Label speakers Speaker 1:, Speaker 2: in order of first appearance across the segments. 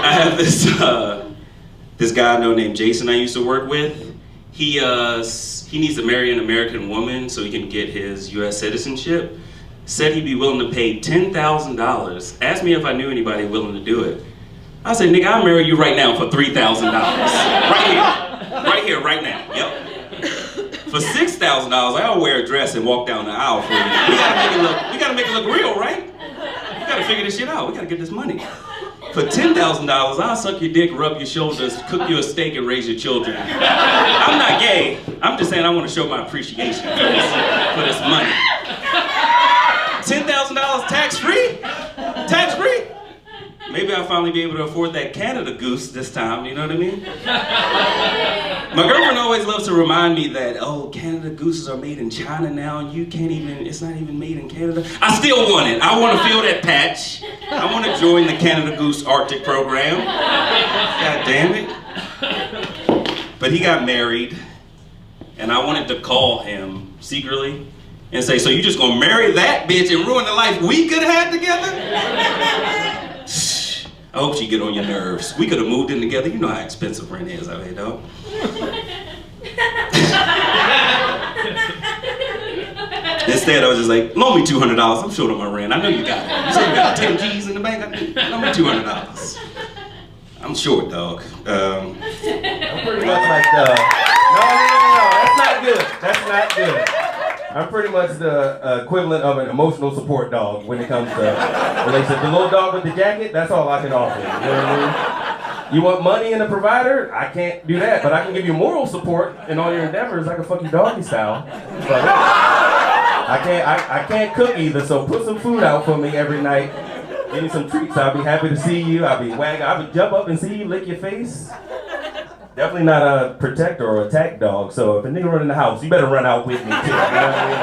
Speaker 1: I have this guy I know named Jason I used to work with. He needs to marry an American woman so he can get his U.S. citizenship. Said he'd be willing to pay $10,000. Asked me if I knew anybody willing to do it. I said, nigga, I'll marry you right now for $3,000. Right here, right now. Yep. For $6,000, I'll wear a dress and walk down the aisle for you. We gotta make it look real, right? We gotta figure this shit out. We gotta get this money. For $10,000, I'll suck your dick, rub your shoulders, cook you a steak, and raise your children. I'm not gay. I'm just saying I want to show my appreciation for this money. $10,000 tax-free? Tax-free? Maybe I'll finally be able to afford that Canada Goose this time, you know what I mean? My girlfriend always loves to remind me that, oh, Canada Gooses are made in China now, and it's not even made in Canada. I still want it. I want to feel that patch. I want to join the Canada Goose Arctic program. God damn it. But he got married, and I wanted to call him secretly and say, so you just gonna marry that bitch and ruin the life we could have had together? I hope she get on your nerves. We could have moved in together. You know how expensive rent is out here, dog. Instead, I was just like, loan me $200. I'm short on my rent. I know you got it. You say you got 10 G's in the bank? Loan me $200. I'm short, dog.
Speaker 2: I'm pretty much like the... No, that's not good. That's not good. I'm pretty much the equivalent of an emotional support dog when it comes to relationships. The little dog with the jacket, that's all I can offer. You know what I mean? You want money and a provider? I can't do that, but I can give you moral support in all your endeavors. I can fuck you doggy style. But I can't cook either, so put some food out for me every night. Give me some treats. I'll be happy to see you. I'll be jump up and see you, lick your face. Definitely not a protector or attack dog, so if a nigga run in the house, you better run out with me too. You know what I mean?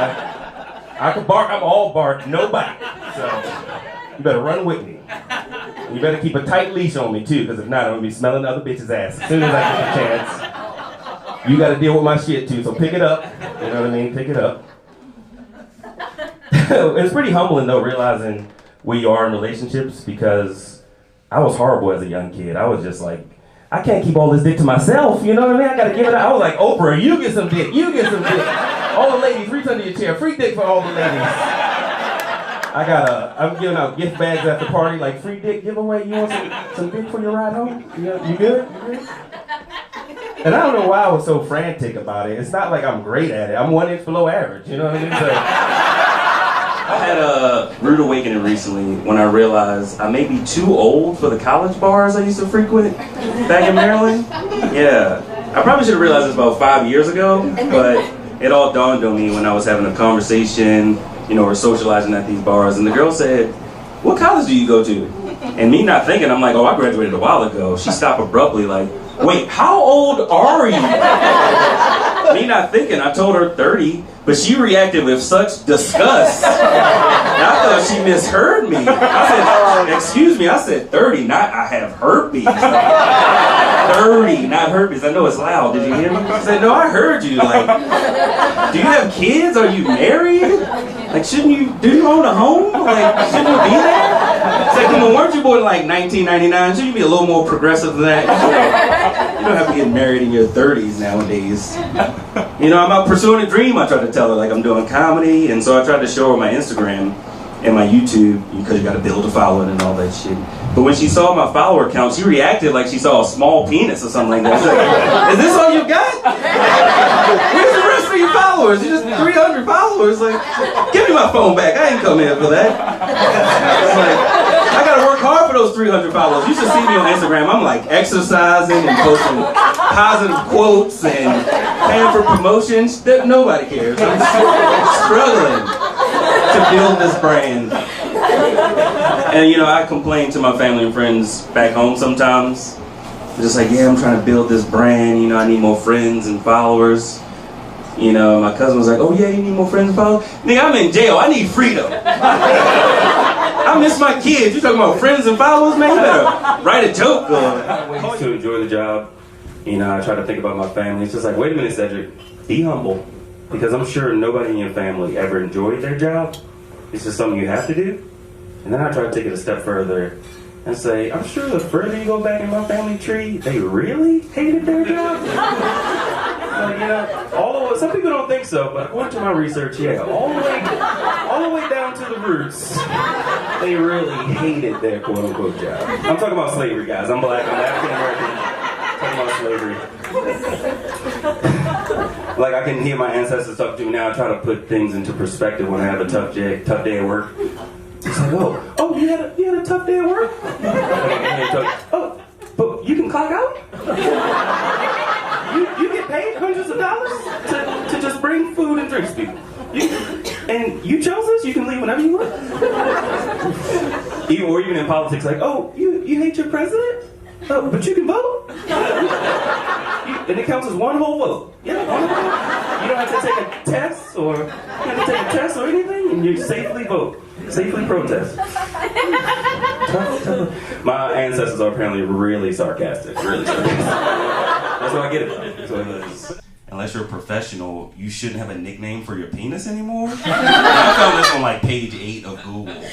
Speaker 2: I can bark, I'm all bark, no bite. So you better run with me. You better keep a tight leash on me too, because if not, I'm gonna be smelling the other bitch's ass as soon as I get a chance. You gotta deal with my shit too, so pick it up. You know what I mean? Pick it up. It's pretty humbling though, realizing where you are in relationships, because I was horrible as a young kid. I was just like, I can't keep all this dick to myself, you know what I mean? I gotta give it out. I was like, Oprah, you get some dick, you get some dick. All the ladies, reach under your chair, free dick for all the ladies. I'm giving out gift bags at the party, like free dick giveaway. You want some dick for your ride home? You good? And I don't know why I was so frantic about it. It's not like I'm great at it. I'm 1 inch below average, you know what I mean? So,
Speaker 1: I had a rude awakening recently when I realized I may be too old for the college bars I used to frequent back in Maryland. Yeah, I probably should have realized this about 5 years ago, but it all dawned on me when I was having a conversation, or socializing at these bars, and the girl said, "What college do you go to?" And me not thinking, I'm like, "Oh, I graduated a while ago." She stopped abruptly, like, "Wait, how old are you?" Me not thinking, I told her 30, but she reacted with such disgust. And I thought she misheard me. I said, "Excuse me," I said 30, not I have herpes. 30, not herpes. I know it's loud. Did you hear me? She said, "No, I heard you. Like, do you have kids? Are you married? Like, do you own a home? Like, shouldn't you be there?" It's like, come on, weren't you born in like 1999? Shouldn't you be a little more progressive than that? You don't have to get married in your 30s nowadays. I'm out pursuing a dream, I tried to tell her. Like, I'm doing comedy, and so I tried to show her my Instagram and my YouTube, because you gotta build a following and all that shit. But when she saw my follower count, she reacted like she saw a small penis or something like that. She's like, "Is this all you got? Where's the rest of your followers? You're just 300 followers. Like, give me my phone back. I ain't come here for that." It's like, I gotta work hard for those 300 followers. You should see me on Instagram. I'm like exercising and posting positive quotes and paying for promotions. Nobody cares. I'm struggling to build this brand. And I complain to my family and friends back home sometimes. I'm just like, yeah, I'm trying to build this brand, I need more friends and followers. My cousin was like, "Oh yeah, you need more friends and followers?" Nigga, I'm in jail, I need freedom. I miss my kids. You talking about friends and followers, man? You better write a joke. Ways to enjoy the job. I try to think about my family. It's just like, wait a minute, Cedrick, be humble. Because I'm sure nobody in your family ever enjoyed their job. It's just something you have to do. And then I try to take it a step further
Speaker 2: and say, I'm sure the further you go back in my family tree, they really hated their job. Some people don't think so, but according to my research, yeah, all the way down to the roots, they really hated their quote-unquote job. I'm talking about slavery, guys. I'm black, I'm African American. Talking about slavery. Like I can hear my ancestors talk to me now. I try to put things into perspective when I have a tough day at work. It's like, oh, you had a tough day at work? Oh, but you can clock out? You get paid hundreds of dollars to just bring food and drinks to people. And you chose this? You can leave whenever you want? Or even in politics, like, oh, you hate your president? Oh, but you can vote? And it counts as one whole vote. Yeah, one whole vote. You don't have to take a test or anything, and you safely vote. Safely protest. My ancestors are apparently really sarcastic. Really sarcastic. That's what I get about it. That's what it is.
Speaker 1: Unless you're a professional, you shouldn't have a nickname for your penis anymore. I found this on like page 8 of Google. And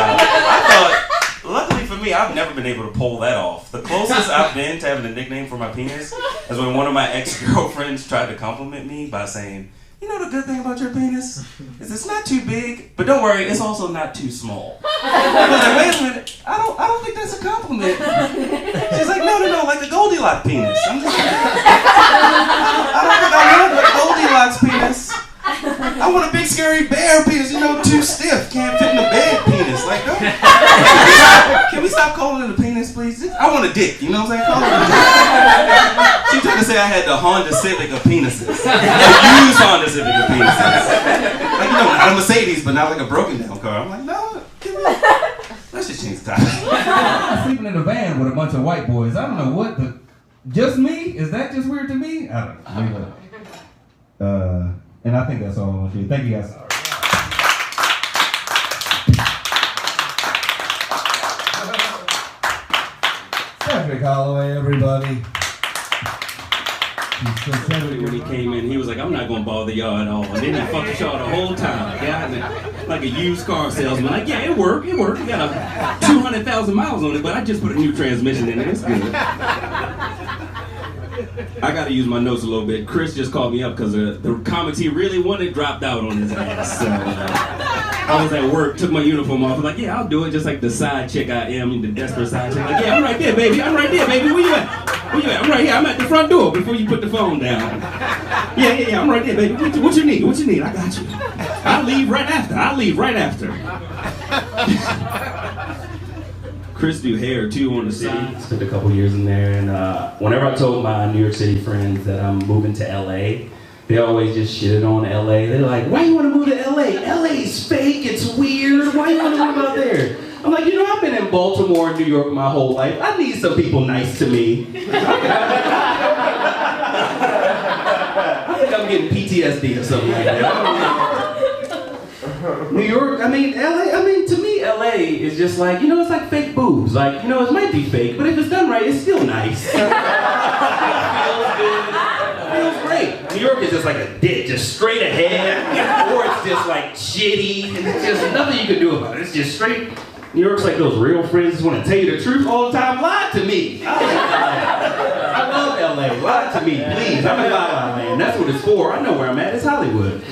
Speaker 1: I thought, luckily for me, I've never been able to pull that off. The closest I've been to having a nickname for my penis is when one of my ex-girlfriends tried to compliment me by saying, you know the good thing about your penis? Is it's not too big, but don't worry, it's also not too small. I was like, wait a minute, I don't think that's a compliment. She's like, no, like the Goldilocks penis. I'm just like, I don't think I want a Goldilocks penis. I want a big scary bear penis, too stiff, can't fit in the bed penis. Like, don't. Can we stop calling it a penis, please? I want a dick, you know what I'm saying? Call it a dick. She tried to say I had the Honda Civic of penises. The used Honda Civic of penises. Like, not a Mercedes, but not like a broken down car. I'm like, no, let's just change the topic.
Speaker 3: I'm sleeping in a van with a bunch of white boys. I don't know what just me? Is that just weird to me? I don't know. And I think that's all I want to do. Thank you guys. Cedrick Holloway, everybody.
Speaker 1: When he came in, he was like, I'm not going to bother y'all at all. And then he fucked y'all the whole time. Yeah, like a used car salesman. Like, yeah, it worked. It got 200,000 miles on it, but I just put a new transmission in it. It's good. I got to use my notes a little bit. Chris just called me up because the comics he really wanted dropped out on his ass. So I was at work, took my uniform off. I was like, yeah, I'll do it just like the side chick I am, the desperate side chick. Like, yeah, I'm right there, baby. I'm right there, baby. Where you at? I'm right here. I'm at the front door before you put the phone down. Yeah, I'm right there, baby. What you need? I got you. I'll leave right after. Chris do hair too on the city. Spent a couple years in there, and whenever I told my New York City friends that I'm moving to LA, they always just shitted on LA. They're like, why you want to move to LA? LA's fake, it's weird. Why you want to move out there? I'm like, I've been in Baltimore and New York my whole life. I need some people nice to me. I think I'm getting PTSD or something like that. New York, LA, to me, LA is just like, it's like fake boobs. Like, it might be fake, but if it's done right, it's still nice. It feels good. It feels great. New York is just like a dick, just straight ahead, or it's just like shitty, and it's just nothing you can do about it. It's just straight. New York's like those real friends who want to tell you the truth all the time. Lie to me. I love LA. Lie to me, please. I'm in La La Land. That's what it's for. I know where I'm at. It's Hollywood.